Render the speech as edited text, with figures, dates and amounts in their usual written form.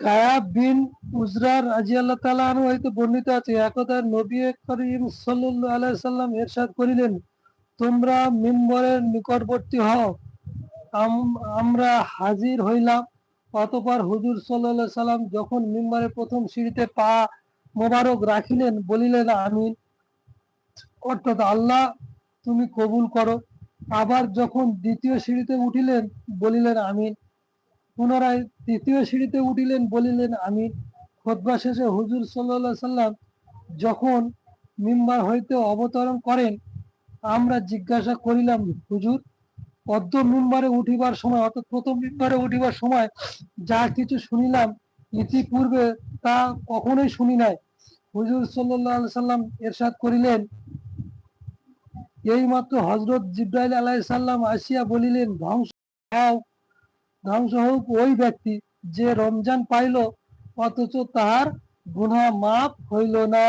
কায়াব বিন উজরা রাদিয়াল্লাহু তাআলা আনহু হইতে বর্ণিত আছে, একদা নবী করিম সাল্লাল্লাহু আলাইহি সাল্লাম ইরশাদ করিলেন, তোমরা মিম্বরের নিকটবর্তী হও। আমরা হাজির হইলাম। অতঃপর হুজুর সাল্লাল্লাহু আলাইহি সাল্লাম যখন মিম্বরের প্রথম সিঁড়িতে পা মোবারক রাখিলেন, বলিলেন আমিন, অর্থাৎ আল্লাহ তুমি কবুল করো। আবার যখন দ্বিতীয় সিঁড়িতে উঠিলেন, বলিলেন আমিন। পুনরায় তৃতীয় সিঁড়িতে উঠিলেন, বলিলেন আমিন। খুতবা শেষে হুজুর সাল্লাল্লাহু আলাইহি সাল্লাম যখন মিম্বার হইতে অবতরণ করেন, আমরা জিজ্ঞাসা করিলাম, হুজুর, পদ্ম মিম্বারে উঠিবার সময়, অর্থাৎ প্রথম মিম্বারে উঠিবার সময় যা কিছু শুনিলাম, ইতিপূর্বে তা কখনোই শুনি নাই। হুজুর সাল্লাল্লাহু আলাইহি সাল্লাম ইরশাদ করিলেন, এইমাত্র হযরত জিবরাইল আলাইহিস সালাম আসিয়া বলিলেন, হও ধ্বংস হোক ওই ব্যক্তি যে রমজান পাইল অথচ তাহার গুনাহ মাফ হইল না।